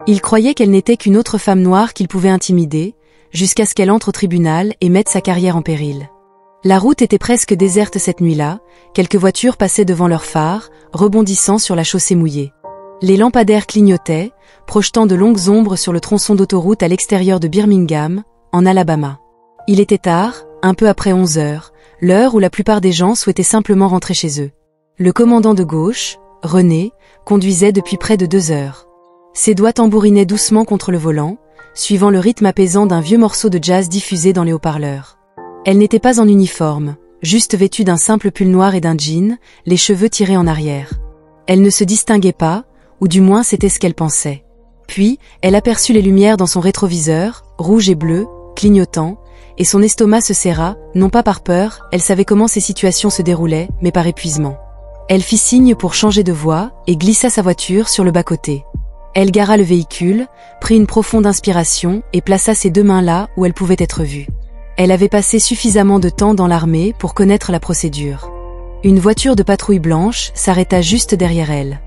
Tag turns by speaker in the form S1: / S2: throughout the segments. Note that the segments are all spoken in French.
S1: Il croyait qu'elle n'était qu'une autre femme noire qu'il pouvait intimider, jusqu'à ce qu'elle entre au tribunal et mette sa carrière en péril. La route était presque déserte cette nuit-là, quelques voitures passaient devant leurs phares, rebondissant sur la chaussée mouillée. Les lampadaires clignotaient, projetant de longues ombres sur le tronçon d'autoroute à l'extérieur de Birmingham, en Alabama. Il était tard, un peu après 11 heures, l'heure où la plupart des gens souhaitaient simplement rentrer chez eux. Le commandant de gauche, René, conduisait depuis près de 2 heures. Ses doigts tambourinaient doucement contre le volant, suivant le rythme apaisant d'un vieux morceau de jazz diffusé dans les haut-parleurs. Elle n'était pas en uniforme, juste vêtue d'un simple pull noir et d'un jean, les cheveux tirés en arrière. Elle ne se distinguait pas, ou du moins c'était ce qu'elle pensait. Puis, elle aperçut les lumières dans son rétroviseur, rouge et bleu, clignotant, et son estomac se serra, non pas par peur, elle savait comment ces situations se déroulaient, mais par épuisement. Elle fit signe pour changer de voie, et glissa sa voiture sur le bas-côté. Elle gara le véhicule, prit une profonde inspiration, et plaça ses 2 mains là où elle pouvait être vue. Elle avait passé suffisamment de temps dans l'armée pour connaître la procédure. Une voiture de patrouille blanche s'arrêta juste derrière elle.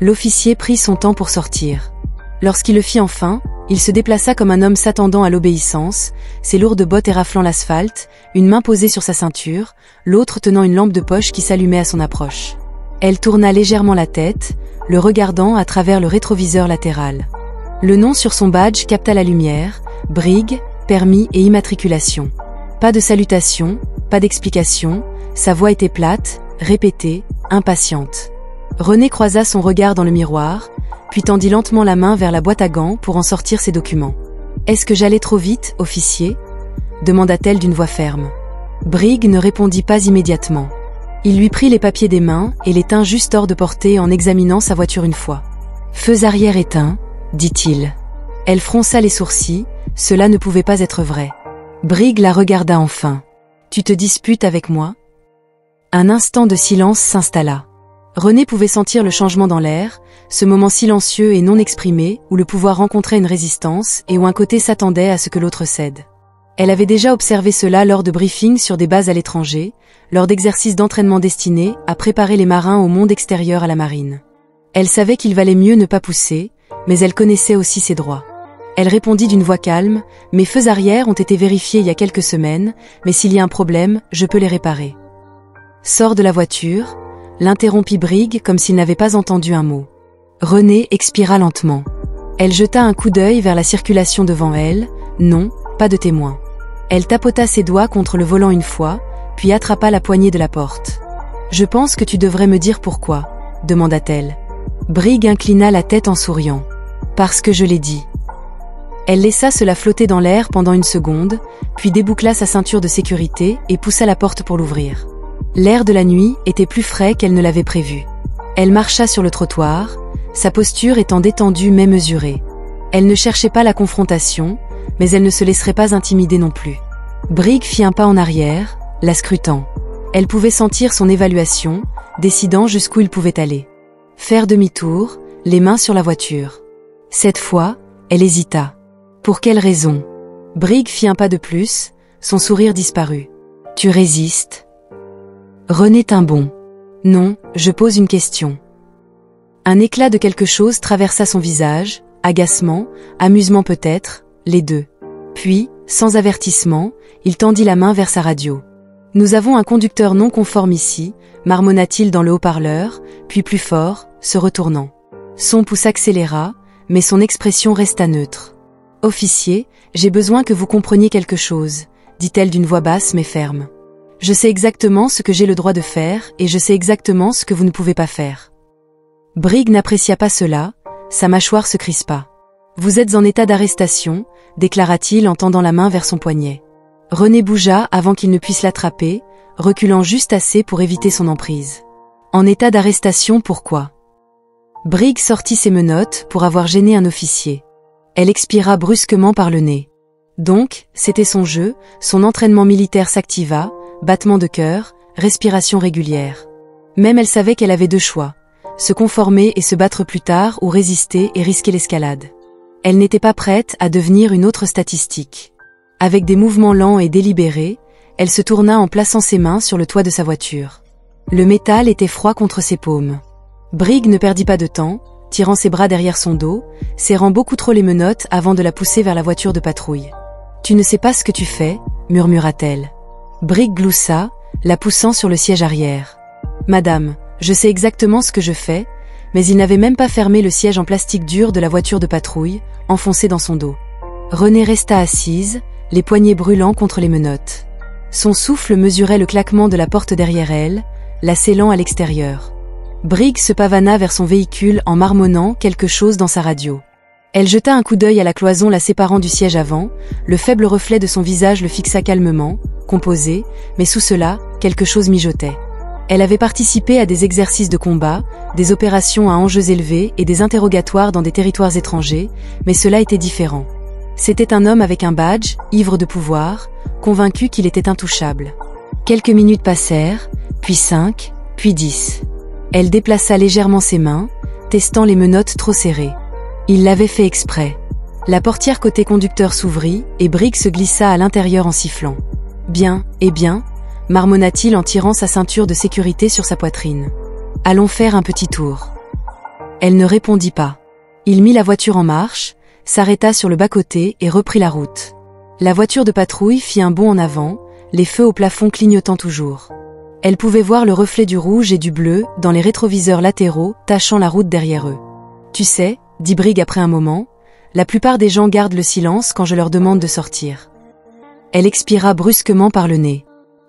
S1: L'officier prit son temps pour sortir. Lorsqu'il le fit enfin, il se déplaça comme un homme s'attendant à l'obéissance, ses lourdes bottes éraflant l'asphalte, une main posée sur sa ceinture, l'autre tenant une lampe de poche qui s'allumait à son approche. Elle tourna légèrement la tête, le regardant à travers le rétroviseur latéral. Le nom sur son badge capta la lumière, Brigg, permis et immatriculation. Pas de salutation, pas d'explication, sa voix était plate, répétée, impatiente. René croisa son regard dans le miroir, puis tendit lentement la main vers la boîte à gants pour en sortir ses documents. « Est-ce que j'allais trop vite, officier ?» demanda-t-elle d'une voix ferme. Brigg ne répondit pas immédiatement. Il lui prit les papiers des mains et les tint juste hors de portée en examinant sa voiture une fois. « Feux arrière éteints, dit-il. » Elle fronça les sourcils, cela ne pouvait pas être vrai. Brigg la regarda enfin. « Tu te disputes avec moi ?» Un instant de silence s'installa. René pouvait sentir le changement dans l'air, ce moment silencieux et non exprimé où le pouvoir rencontrait une résistance et où un côté s'attendait à ce que l'autre cède. Elle avait déjà observé cela lors de briefings sur des bases à l'étranger, lors d'exercices d'entraînement destinés à préparer les marins au monde extérieur à la marine. Elle savait qu'il valait mieux ne pas pousser, mais elle connaissait aussi ses droits. Elle répondit d'une voix calme, « Mes feux arrière ont été vérifiés il y a quelques semaines, mais s'il y a un problème, je peux les réparer. » Sors de la voiture, l'interrompit Brigg comme s'il n'avait pas entendu un mot. René expira lentement. Elle jeta un coup d'œil vers la circulation devant elle, non, pas de témoin. Elle tapota ses doigts contre le volant une fois, puis attrapa la poignée de la porte. « Je pense que tu devrais me dire pourquoi, » demanda-t-elle. Brigg inclina la tête en souriant. « Parce que je l'ai dit. » Elle laissa cela flotter dans l'air pendant une seconde, puis déboucla sa ceinture de sécurité et poussa la porte pour l'ouvrir. L'air de la nuit était plus frais qu'elle ne l'avait prévu. Elle marcha sur le trottoir, sa posture étant détendue mais mesurée. Elle ne cherchait pas la confrontation, mais elle ne se laisserait pas intimider non plus. Brigg fit un pas en arrière, la scrutant. Elle pouvait sentir son évaluation, décidant jusqu'où il pouvait aller. Faire demi-tour, les mains sur la voiture. Cette fois, elle hésita. Pour quelle raison? Brigg fit un pas de plus, son sourire disparut. « Tu résistes ?» René tint bon. « Non, je pose une question. » Un éclat de quelque chose traversa son visage, agacement, amusement peut-être, les deux. Puis, sans avertissement, il tendit la main vers sa radio. « Nous avons un conducteur non conforme ici, » marmonna-t-il dans le haut-parleur, puis plus fort, se retournant. Son pouce accéléra, mais son expression resta neutre. « Officier, j'ai besoin que vous compreniez quelque chose, » dit-elle d'une voix basse mais ferme. « Je sais exactement ce que j'ai le droit de faire et je sais exactement ce que vous ne pouvez pas faire. » Brigg n'apprécia pas cela, sa mâchoire se crispa. « Vous êtes en état d'arrestation, » déclara-t-il en tendant la main vers son poignet. René bougea avant qu'il ne puisse l'attraper, reculant juste assez pour éviter son emprise. « En état d'arrestation pourquoi ?» Brigg sortit ses menottes pour avoir gêné un officier. Elle expira brusquement par le nez. Donc, c'était son jeu, son entraînement militaire s'activa, battement de cœur, respiration régulière. Même elle savait qu'elle avait 2 choix, se conformer et se battre plus tard ou résister et risquer l'escalade. Elle n'était pas prête à devenir une autre statistique. Avec des mouvements lents et délibérés, elle se tourna en plaçant ses mains sur le toit de sa voiture. Le métal était froid contre ses paumes. Brigg ne perdit pas de temps, tirant ses bras derrière son dos, serrant beaucoup trop les menottes avant de la pousser vers la voiture de patrouille. « Tu ne sais pas ce que tu fais » murmura-t-elle. Briggs gloussa, la poussant sur le siège arrière. « Madame, je sais exactement ce que je fais », mais il n'avait même pas fermé le siège en plastique dur de la voiture de patrouille, enfoncé dans son dos. Renée resta assise, les poignets brûlants contre les menottes. Son souffle mesurait le claquement de la porte derrière elle, la scellant à l'extérieur. Briggs se pavana vers son véhicule en marmonnant quelque chose dans sa radio. Elle jeta un coup d'œil à la cloison la séparant du siège avant, le faible reflet de son visage le fixa calmement, composé, mais sous cela, quelque chose mijotait. Elle avait participé à des exercices de combat, des opérations à enjeux élevés et des interrogatoires dans des territoires étrangers, mais cela était différent. C'était un homme avec un badge, ivre de pouvoir, convaincu qu'il était intouchable. Quelques minutes passèrent, puis 5, puis 10. Elle déplaça légèrement ses mains, testant les menottes trop serrées. Il l'avait fait exprès. La portière côté conducteur s'ouvrit et Briggs se glissa à l'intérieur en sifflant. « Bien, eh bien ?» marmonna-t-il en tirant sa ceinture de sécurité sur sa poitrine. « Allons faire un petit tour. » Elle ne répondit pas. Il mit la voiture en marche, s'arrêta sur le bas-côté et reprit la route. La voiture de patrouille fit un bond en avant, les feux au plafond clignotant toujours. Elle pouvait voir le reflet du rouge et du bleu dans les rétroviseurs latéraux tachant la route derrière eux. « Tu sais, » dit Briggs après un moment, « la plupart des gens gardent le silence quand je leur demande de sortir. » Elle expira brusquement par le nez.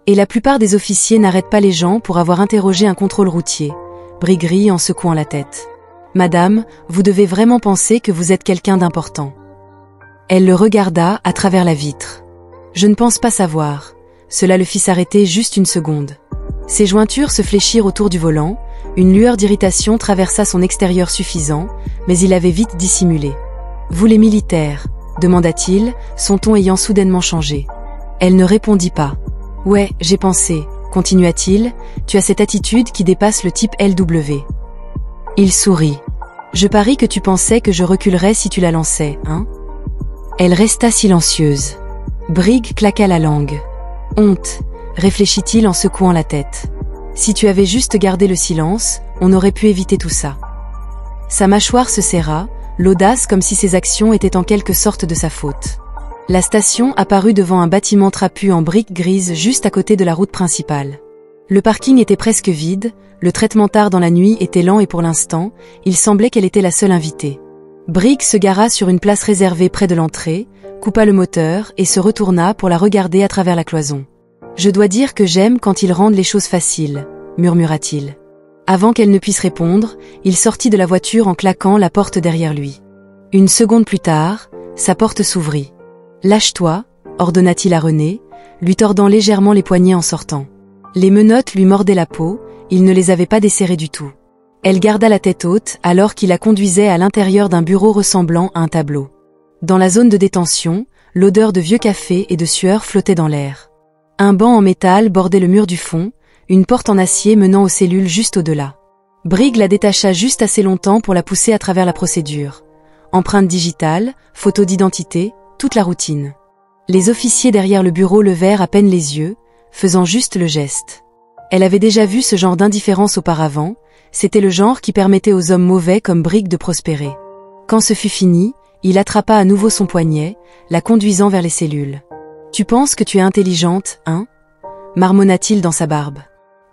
S1: Et la plupart des officiers n'arrêtent pas les gens pour avoir interrogé un contrôle routier. Briggs rit en secouant la tête. « Madame, vous devez vraiment penser que vous êtes quelqu'un d'important. » Elle le regarda à travers la vitre. « Je ne pense pas savoir. » Cela le fit s'arrêter juste une seconde. Ses jointures se fléchirent autour du volant, une lueur d'irritation traversa son extérieur suffisant, mais il avait vite dissimulé. « Vous les militaires ?» demanda-t-il, son ton ayant soudainement changé. Elle ne répondit pas. « Ouais, j'ai pensé, » continua-t-il, « tu as cette attitude qui dépasse le type LW. » Il sourit. « Je parie que tu pensais que je reculerais si tu la lançais, hein ?» Elle resta silencieuse. Briggs claqua la langue. « Honte, » réfléchit-il en secouant la tête. « Si tu avais juste gardé le silence, on aurait pu éviter tout ça. » Sa mâchoire se serra, l'audace comme si ses actions étaient en quelque sorte de sa faute. La station apparut devant un bâtiment trapu en briques grises juste à côté de la route principale. Le parking était presque vide, le traitement tard dans la nuit était lent et pour l'instant, il semblait qu'elle était la seule invitée. Briggs se gara sur une place réservée près de l'entrée, coupa le moteur et se retourna pour la regarder à travers la cloison. « Je dois dire que j'aime quand ils rendent les choses faciles », murmura-t-il. Avant qu'elle ne puisse répondre, il sortit de la voiture en claquant la porte derrière lui. Une seconde plus tard, sa porte s'ouvrit. « Lâche-toi », ordonna-t-il à Renée, lui tordant légèrement les poignets en sortant. Les menottes lui mordaient la peau, il ne les avait pas desserrées du tout. Elle garda la tête haute alors qu'il la conduisait à l'intérieur d'un bureau ressemblant à un tableau. Dans la zone de détention, l'odeur de vieux café et de sueur flottait dans l'air. Un banc en métal bordait le mur du fond, une porte en acier menant aux cellules juste au-delà. Briggs la détacha juste assez longtemps pour la pousser à travers la procédure. Empreinte digitale, photo d'identité, toute la routine. Les officiers derrière le bureau levèrent à peine les yeux, faisant juste le geste. Elle avait déjà vu ce genre d'indifférence auparavant, c'était le genre qui permettait aux hommes mauvais comme Briggs de prospérer. Quand ce fut fini, il attrapa à nouveau son poignet, la conduisant vers les cellules. « Tu penses que tu es intelligente, hein ?» marmonna-t-il dans sa barbe.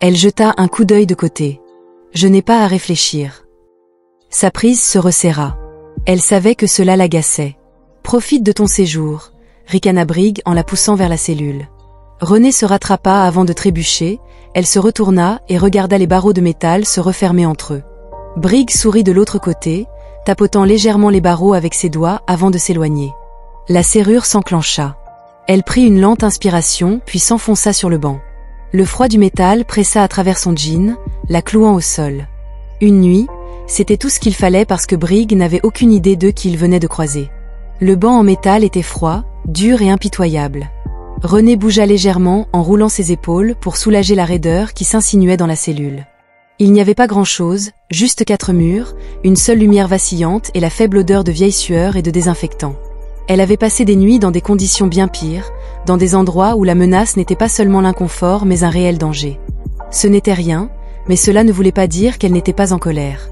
S1: Elle jeta un coup d'œil de côté. « Je n'ai pas à réfléchir. » Sa prise se resserra. Elle savait que cela l'agaçait. « Profite de ton séjour », ricana Briggs en la poussant vers la cellule. Renée se rattrapa avant de trébucher, elle se retourna et regarda les barreaux de métal se refermer entre eux. Briggs sourit de l'autre côté, tapotant légèrement les barreaux avec ses doigts avant de s'éloigner. La serrure s'enclencha. Elle prit une lente inspiration puis s'enfonça sur le banc. Le froid du métal pressa à travers son jean, la clouant au sol. Une nuit, c'était tout ce qu'il fallait parce que Briggs n'avait aucune idée d'eux qu'il venait de croiser. Le banc en métal était froid, dur et impitoyable. Renée bougea légèrement en roulant ses épaules pour soulager la raideur qui s'insinuait dans la cellule. Il n'y avait pas grand-chose, juste 4 murs, une seule lumière vacillante et la faible odeur de vieille sueur et de désinfectant. Elle avait passé des nuits dans des conditions bien pires, dans des endroits où la menace n'était pas seulement l'inconfort mais un réel danger. Ce n'était rien, mais cela ne voulait pas dire qu'elle n'était pas en colère.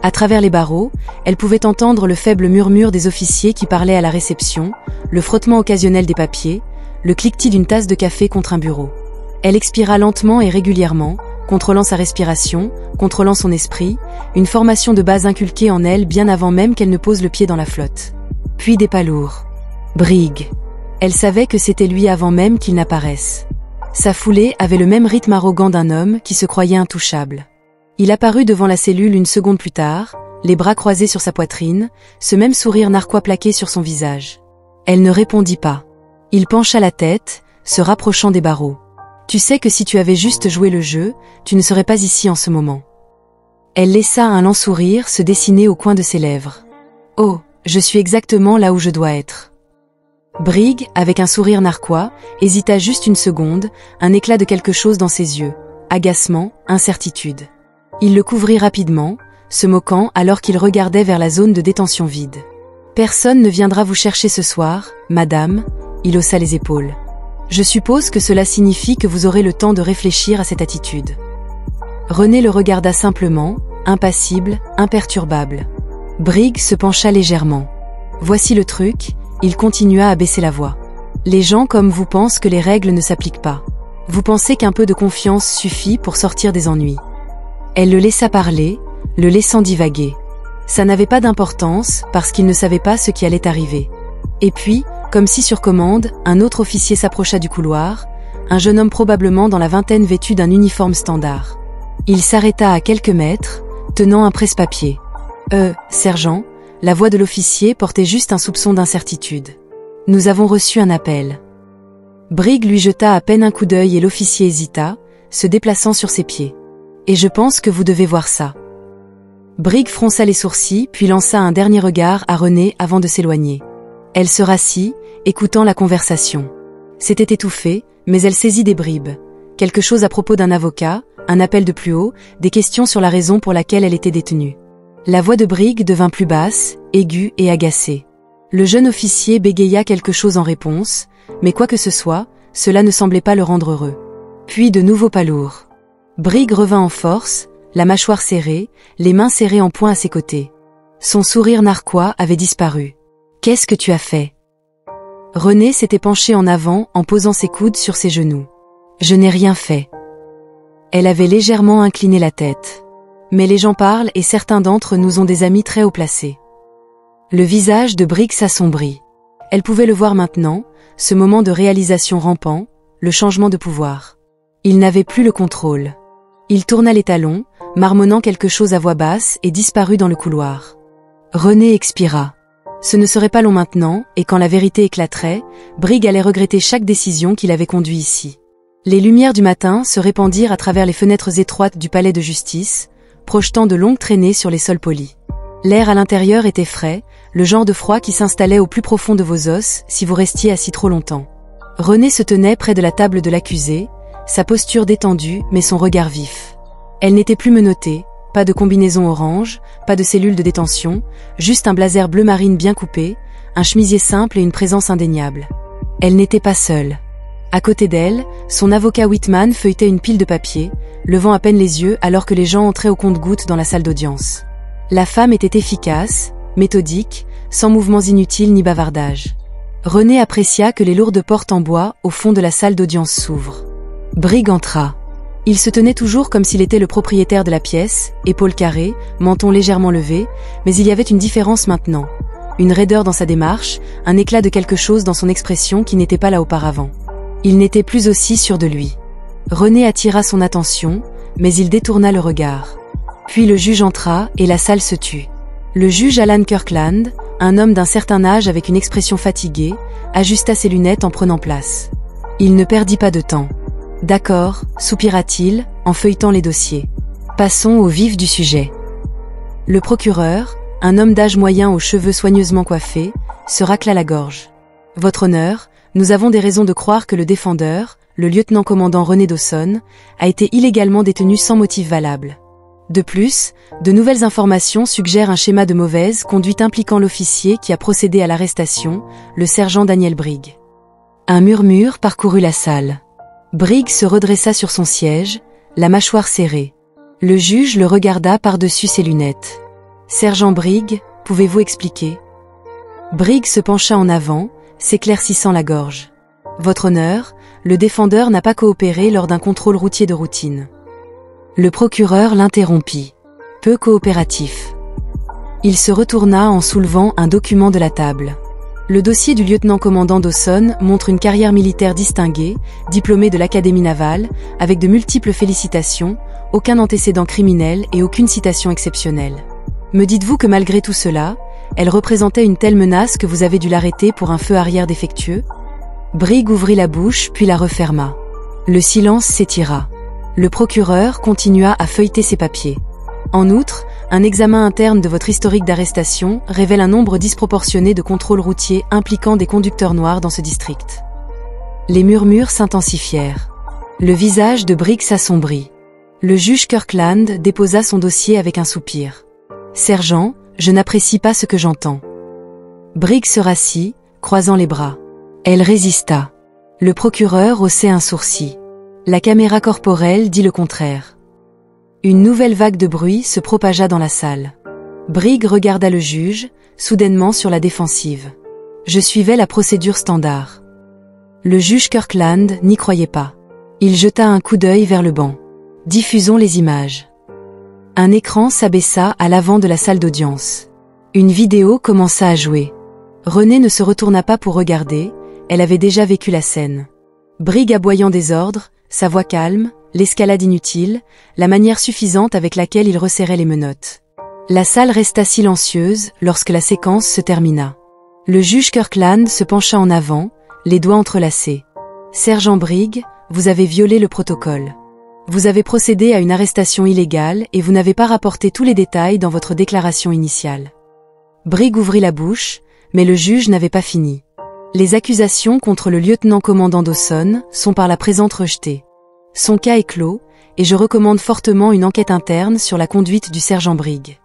S1: À travers les barreaux, elle pouvait entendre le faible murmure des officiers qui parlaient à la réception, le frottement occasionnel des papiers, le cliquetis d'une tasse de café contre un bureau. Elle expira lentement et régulièrement, contrôlant sa respiration, contrôlant son esprit, une formation de base inculquée en elle bien avant même qu'elle ne pose le pied dans la flotte. Puis des pas lourds. Briggs. Elle savait que c'était lui avant même qu'il n'apparaisse. Sa foulée avait le même rythme arrogant d'un homme qui se croyait intouchable. Il apparut devant la cellule une seconde plus tard, les bras croisés sur sa poitrine, ce même sourire narquois plaqué sur son visage. Elle ne répondit pas. Il pencha la tête, se rapprochant des barreaux. Tu sais que si tu avais juste joué le jeu, tu ne serais pas ici en ce moment. Elle laissa un lent sourire se dessiner au coin de ses lèvres. Oh, je suis exactement là où je dois être. Briggs, avec un sourire narquois, hésita juste une seconde, un éclat de quelque chose dans ses yeux, agacement, incertitude. Il le couvrit rapidement, se moquant alors qu'il regardait vers la zone de détention vide. Personne ne viendra vous chercher ce soir, madame, il haussa les épaules. Je suppose que cela signifie que vous aurez le temps de réfléchir à cette attitude. René le regarda simplement, impassible, imperturbable. Briggs se pencha légèrement. Voici le truc, il continua à baisser la voix. Les gens comme vous pensent que les règles ne s'appliquent pas. Vous pensez qu'un peu de confiance suffit pour sortir des ennuis. Elle le laissa parler, le laissant divaguer. Ça n'avait pas d'importance parce qu'il ne savait pas ce qui allait arriver. Et puis, comme si sur commande, un autre officier s'approcha du couloir, un jeune homme probablement dans la vingtaine vêtu d'un uniforme standard. Il s'arrêta à quelques mètres, tenant un presse-papier. Sergent, la voix de l'officier portait juste un soupçon d'incertitude. Nous avons reçu un appel. Briggs lui jeta à peine un coup d'œil et l'officier hésita, se déplaçant sur ses pieds. Et je pense que vous devez voir ça. Briggs fronça les sourcils puis lança un dernier regard à René avant de s'éloigner. Elle se rassit, écoutant la conversation. C'était étouffé, mais elle saisit des bribes. Quelque chose à propos d'un avocat, un appel de plus haut, des questions sur la raison pour laquelle elle était détenue. La voix de Briggs devint plus basse, aiguë et agacée. Le jeune officier bégaya quelque chose en réponse, mais quoi que ce soit, cela ne semblait pas le rendre heureux. Puis de nouveaux pas lourds. Briggs revint en force, la mâchoire serrée, les mains serrées en poing à ses côtés. Son sourire narquois avait disparu. « Qu'est-ce que tu as fait ?» René s'était penché en avant en posant ses coudes sur ses genoux. « Je n'ai rien fait. » Elle avait légèrement incliné la tête. « Mais les gens parlent et certains d'entre nous ont des amis très haut placés. » Le visage de Briggs s'assombrit. Elle pouvait le voir maintenant, ce moment de réalisation rampant, le changement de pouvoir. Il n'avait plus le contrôle. Il tourna les talons, marmonnant quelque chose à voix basse et disparut dans le couloir. René expira. Ce ne serait pas long maintenant, et quand la vérité éclaterait, Briggs allait regretter chaque décision qui l'avait conduit ici. Les lumières du matin se répandirent à travers les fenêtres étroites du palais de justice, projetant de longues traînées sur les sols polis. L'air à l'intérieur était frais, le genre de froid qui s'installait au plus profond de vos os si vous restiez assis trop longtemps. René se tenait près de la table de l'accusé, sa posture détendue mais son regard vif. Elle n'était plus menottée, pas de combinaison orange, pas de cellule de détention, juste un blazer bleu marine bien coupé, un chemisier simple et une présence indéniable. Elle n'était pas seule. À côté d'elle, son avocat Whitman feuilletait une pile de papier, levant à peine les yeux alors que les gens entraient au compte-gouttes dans la salle d'audience. La femme était efficace, méthodique, sans mouvements inutiles ni bavardage. René apprécia que les lourdes portes en bois au fond de la salle d'audience s'ouvrent. Briggs entra. Il se tenait toujours comme s'il était le propriétaire de la pièce, épaules carrées, menton légèrement levé, mais il y avait une différence maintenant. Une raideur dans sa démarche, un éclat de quelque chose dans son expression qui n'était pas là auparavant. Il n'était plus aussi sûr de lui. René attira son attention, mais il détourna le regard. Puis le juge entra et la salle se tut. Le juge Alan Kirkland, un homme d'un certain âge avec une expression fatiguée, ajusta ses lunettes en prenant place. Il ne perdit pas de temps. « D'accord », soupira-t-il, en feuilletant les dossiers. « Passons au vif du sujet. » Le procureur, un homme d'âge moyen aux cheveux soigneusement coiffés, se racla la gorge. « Votre honneur, nous avons des raisons de croire que le défendeur, le lieutenant-commandant René Dawson, a été illégalement détenu sans motif valable. De plus, de nouvelles informations suggèrent un schéma de mauvaise conduite impliquant l'officier qui a procédé à l'arrestation, le sergent Daniel Briggs. » Un murmure parcourut la salle. Briggs se redressa sur son siège, la mâchoire serrée. Le juge le regarda par-dessus ses lunettes. Sergent Briggs, pouvez-vous expliquer? Briggs se pencha en avant, s'éclaircissant la gorge. Votre honneur, le défendeur n'a pas coopéré lors d'un contrôle routier de routine. Le procureur l'interrompit. Peu coopératif. Il se retourna en soulevant un document de la table. Le dossier du lieutenant-commandant Dawson montre une carrière militaire distinguée, diplômé de l'Académie navale, avec de multiples félicitations, aucun antécédent criminel et aucune citation exceptionnelle. Me dites-vous que malgré tout cela, elle représentait une telle menace que vous avez dû l'arrêter pour un feu arrière défectueux? Briggs ouvrit la bouche puis la referma. Le silence s'étira. Le procureur continua à feuilleter ses papiers. En outre, un examen interne de votre historique d'arrestation révèle un nombre disproportionné de contrôles routiers impliquant des conducteurs noirs dans ce district. Les murmures s'intensifièrent. Le visage de Briggs s'assombrit. Le juge Kirkland déposa son dossier avec un soupir. « Sergent, je n'apprécie pas ce que j'entends. » Briggs se rassit, croisant les bras. Elle résista. Le procureur haussait un sourcil. La caméra corporelle dit le contraire. Une nouvelle vague de bruit se propagea dans la salle. Briggs regarda le juge, soudainement sur la défensive. Je suivais la procédure standard. Le juge Kirkland n'y croyait pas. Il jeta un coup d'œil vers le banc. Diffusons les images. Un écran s'abaissa à l'avant de la salle d'audience. Une vidéo commença à jouer. Renée ne se retourna pas pour regarder, elle avait déjà vécu la scène. Briggs aboyant des ordres, sa voix calme, l'escalade inutile, la manière suffisante avec laquelle il resserrait les menottes. La salle resta silencieuse lorsque la séquence se termina. Le juge Kirkland se pencha en avant, les doigts entrelacés. « Sergent Briggs, vous avez violé le protocole. Vous avez procédé à une arrestation illégale et vous n'avez pas rapporté tous les détails dans votre déclaration initiale. » Briggs ouvrit la bouche, mais le juge n'avait pas fini. « Les accusations contre le lieutenant-commandant Dawson sont par la présente rejetées. Son cas est clos, et je recommande fortement une enquête interne sur la conduite du sergent Briggs. »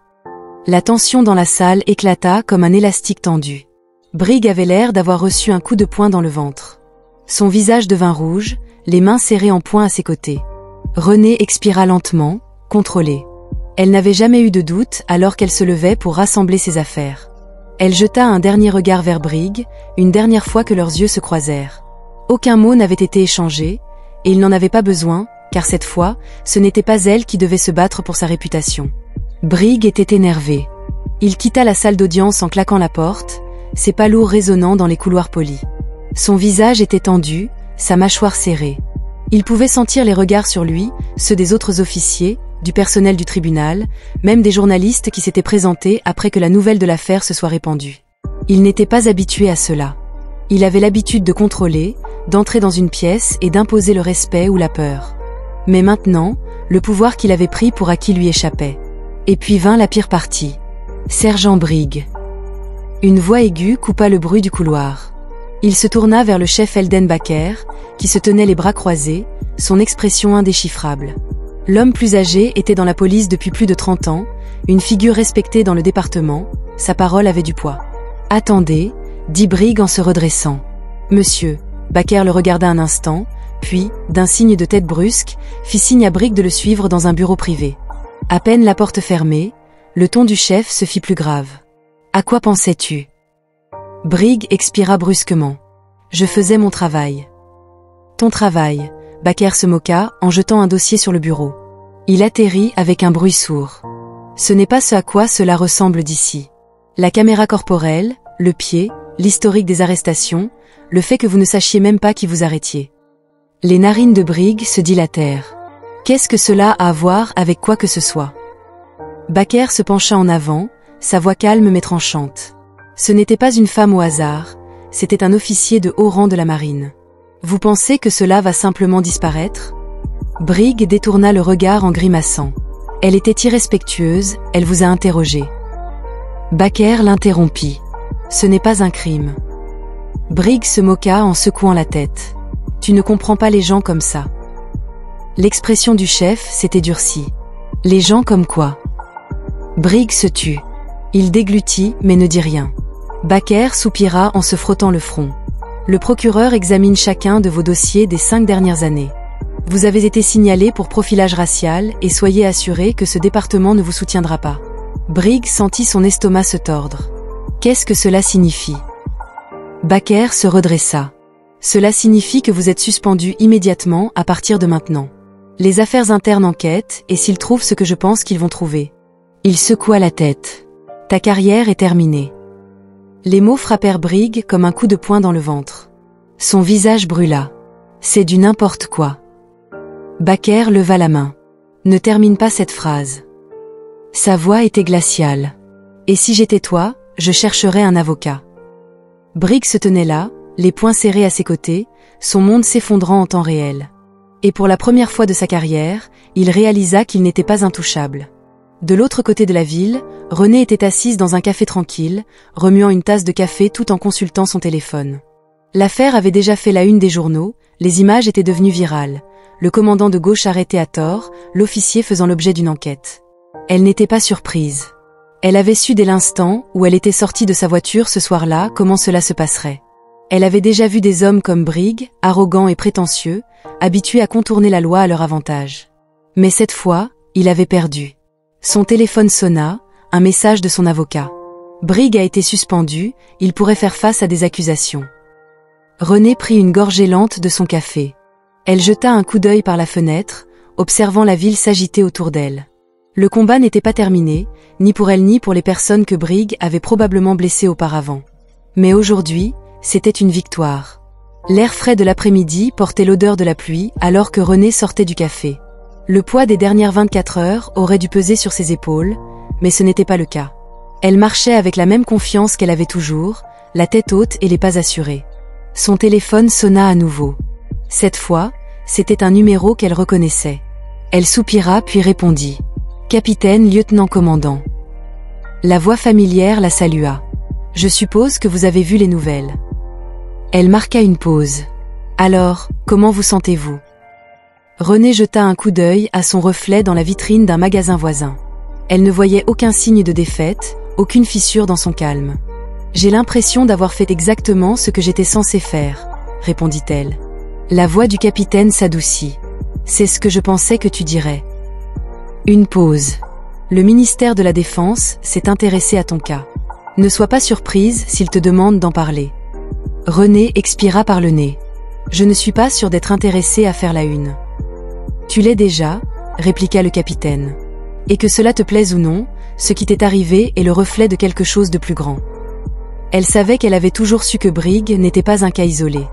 S1: La tension dans la salle éclata comme un élastique tendu. Briggs avait l'air d'avoir reçu un coup de poing dans le ventre. Son visage devint rouge, les mains serrées en poing à ses côtés. Renée expira lentement, contrôlée. Elle n'avait jamais eu de doute alors qu'elle se levait pour rassembler ses affaires. Elle jeta un dernier regard vers Briggs, une dernière fois que leurs yeux se croisèrent. Aucun mot n'avait été échangé, et il n'en avait pas besoin, car cette fois, ce n'était pas elle qui devait se battre pour sa réputation. Briggs était énervé. Il quitta la salle d'audience en claquant la porte, ses pas lourds résonnant dans les couloirs polis. Son visage était tendu, sa mâchoire serrée. Il pouvait sentir les regards sur lui, ceux des autres officiers, du personnel du tribunal, même des journalistes qui s'étaient présentés après que la nouvelle de l'affaire se soit répandue. Il n'était pas habitué à cela. Il avait l'habitude de contrôler, d'entrer dans une pièce et d'imposer le respect ou la peur. Mais maintenant, le pouvoir qu'il avait pris pour acquis lui échappait. Et puis vint la pire partie. Sergent Briggs. Une voix aiguë coupa le bruit du couloir. Il se tourna vers le chef Eldon Baker, qui se tenait les bras croisés, son expression indéchiffrable. L'homme plus âgé était dans la police depuis plus de 30 ans, une figure respectée dans le département, sa parole avait du poids. « Attendez » dit Briggs en se redressant. « Monsieur » Baker le regarda un instant, puis, d'un signe de tête brusque, fit signe à Briggs de le suivre dans un bureau privé. À peine la porte fermée, le ton du chef se fit plus grave. « À quoi pensais-tu » Briggs expira brusquement. « Je faisais mon travail. »« Ton travail » Baker se moqua en jetant un dossier sur le bureau. Il atterrit avec un bruit sourd. Ce n'est pas ce à quoi cela ressemble d'ici. La caméra corporelle, le pied, l'historique des arrestations, le fait que vous ne sachiez même pas qui vous arrêtiez. Les narines de Briggs se dilatèrent. Qu'est-ce que cela a à voir avec quoi que ce soit? Baker se pencha en avant, sa voix calme mais tranchante. Ce n'était pas une femme au hasard, c'était un officier de haut rang de la marine. Vous pensez que cela va simplement disparaître? Briggs détourna le regard en grimaçant. Elle était irrespectueuse, elle vous a interrogé. Baker l'interrompit. Ce n'est pas un crime. Briggs se moqua en secouant la tête. Tu ne comprends pas les gens comme ça. L'expression du chef s'était durcie. Les gens comme quoi? Briggs se tut. Il déglutit mais ne dit rien. Baker soupira en se frottant le front. Le procureur examine chacun de vos dossiers des 5 dernières années. Vous avez été signalé pour profilage racial et soyez assuré que ce département ne vous soutiendra pas. Brig sentit son estomac se tordre. Qu'est-ce que cela signifie? Baker se redressa. Cela signifie que vous êtes suspendu immédiatement à partir de maintenant. Les affaires internes enquêtent, et s'ils trouvent ce que je pense qu'ils vont trouver. Il secoua la tête. Ta carrière est terminée. Les mots frappèrent Brig comme un coup de poing dans le ventre. Son visage brûla. C'est du n'importe quoi. Baker leva la main. Ne termine pas cette phrase. Sa voix était glaciale. Et si j'étais toi, je chercherais un avocat. Brig se tenait là, les poings serrés à ses côtés, son monde s'effondrant en temps réel. Et pour la première fois de sa carrière, il réalisa qu'il n'était pas intouchable. De l'autre côté de la ville, Renée était assise dans un café tranquille, remuant une tasse de café tout en consultant son téléphone. L'affaire avait déjà fait la une des journaux, les images étaient devenues virales, le commandant de gauche arrêté à tort, l'officier faisant l'objet d'une enquête. Elle n'était pas surprise. Elle avait su dès l'instant où elle était sortie de sa voiture ce soir-là comment cela se passerait. Elle avait déjà vu des hommes comme Brig, arrogants et prétentieux, habitués à contourner la loi à leur avantage. Mais cette fois, il avait perdu. Son téléphone sonna, un message de son avocat. Brig a été suspendu, il pourrait faire face à des accusations. Renée prit une gorgée lente de son café. Elle jeta un coup d'œil par la fenêtre, observant la ville s'agiter autour d'elle. Le combat n'était pas terminé, ni pour elle ni pour les personnes que Brig avait probablement blessées auparavant. Mais aujourd'hui, c'était une victoire. L'air frais de l'après-midi portait l'odeur de la pluie alors que Renée sortait du café. Le poids des dernières 24 heures aurait dû peser sur ses épaules, mais ce n'était pas le cas. Elle marchait avec la même confiance qu'elle avait toujours, la tête haute et les pas assurés. Son téléphone sonna à nouveau. Cette fois, c'était un numéro qu'elle reconnaissait. Elle soupira puis répondit. « Capitaine, lieutenant-commandant. » La voix familière la salua. « Je suppose que vous avez vu les nouvelles. » Elle marqua une pause. « Alors, comment vous sentez-vous » Renée jeta un coup d'œil à son reflet dans la vitrine d'un magasin voisin. Elle ne voyait aucun signe de défaite, aucune fissure dans son calme. « J'ai l'impression d'avoir fait exactement ce que j'étais censée faire, » répondit-elle. La voix du capitaine s'adoucit. « C'est ce que je pensais que tu dirais. » Une pause. Le ministère de la Défense s'est intéressé à ton cas. Ne sois pas surprise s'il te demande d'en parler. Renée expira par le nez. Je ne suis pas sûre d'être intéressée à faire la une. Tu l'es déjà, répliqua le capitaine. Et que cela te plaise ou non, ce qui t'est arrivé est le reflet de quelque chose de plus grand. Elle savait qu'elle avait toujours su que Brig n'était pas un cas isolé.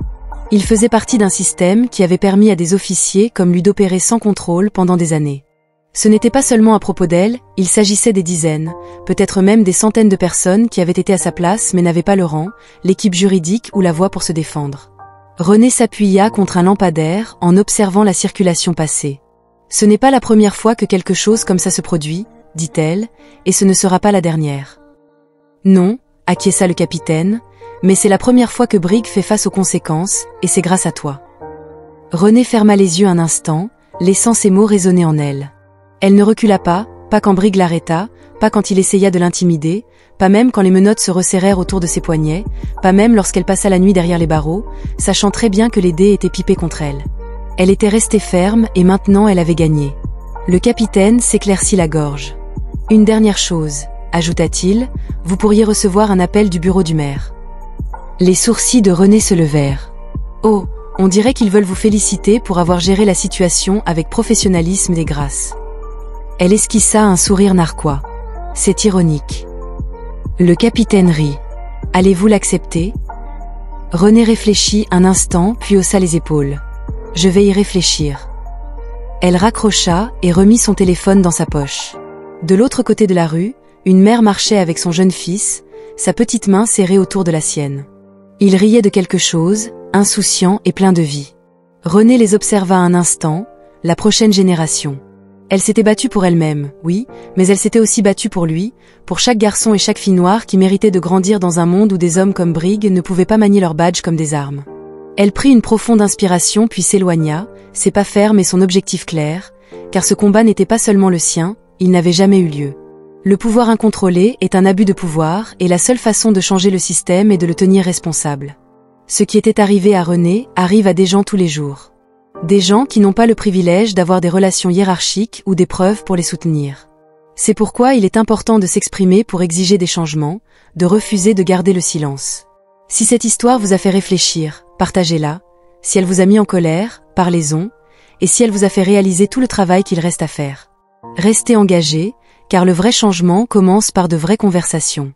S1: Il faisait partie d'un système qui avait permis à des officiers comme lui d'opérer sans contrôle pendant des années. Ce n'était pas seulement à propos d'elle, il s'agissait des dizaines, peut-être même des centaines de personnes qui avaient été à sa place mais n'avaient pas le rang, l'équipe juridique ou la voix pour se défendre. Renée s'appuya contre un lampadaire en observant la circulation passer. « Ce n'est pas la première fois que quelque chose comme ça se produit, » dit-elle, « et ce ne sera pas la dernière. » « Non, » acquiesça le capitaine, « mais c'est la première fois que Brig fait face aux conséquences, et c'est grâce à toi. » Renée ferma les yeux un instant, laissant ces mots résonner en elle. Elle ne recula pas quand Brig l'arrêta, pas quand il essaya de l'intimider, pas même quand les menottes se resserrèrent autour de ses poignets, pas même lorsqu'elle passa la nuit derrière les barreaux, sachant très bien que les dés étaient pipés contre elle. Elle était restée ferme et maintenant elle avait gagné. Le capitaine s'éclaircit la gorge. « Une dernière chose, » ajouta-t-il, « vous pourriez recevoir un appel du bureau du maire. » Les sourcils de Renée se levèrent. « Oh, on dirait qu'ils veulent vous féliciter pour avoir géré la situation avec professionnalisme et grâce. » Elle esquissa un sourire narquois. « C'est ironique. » Le capitaine rit. « Allez-vous l'accepter » Renée réfléchit un instant puis haussa les épaules. « Je vais y réfléchir. » Elle raccrocha et remit son téléphone dans sa poche. De l'autre côté de la rue, une mère marchait avec son jeune fils, sa petite main serrée autour de la sienne. Il riait de quelque chose, insouciant et plein de vie. Renée les observa un instant, la prochaine génération. Elle s'était battue pour elle-même, oui, mais elle s'était aussi battue pour lui, pour chaque garçon et chaque fille noire qui méritait de grandir dans un monde où des hommes comme Brig ne pouvaient pas manier leurs badges comme des armes. Elle prit une profonde inspiration puis s'éloigna, ses pas fermes et son objectif clair, car ce combat n'était pas seulement le sien, il n'avait jamais eu lieu. Le pouvoir incontrôlé est un abus de pouvoir et la seule façon de changer le système est de le tenir responsable. Ce qui était arrivé à Renée arrive à des gens tous les jours. Des gens qui n'ont pas le privilège d'avoir des relations hiérarchiques ou des preuves pour les soutenir. C'est pourquoi il est important de s'exprimer pour exiger des changements, de refuser de garder le silence. Si cette histoire vous a fait réfléchir, partagez-la. Si elle vous a mis en colère, parlez-en. Et si elle vous a fait réaliser tout le travail qu'il reste à faire. Restez engagés, car le vrai changement commence par de vraies conversations.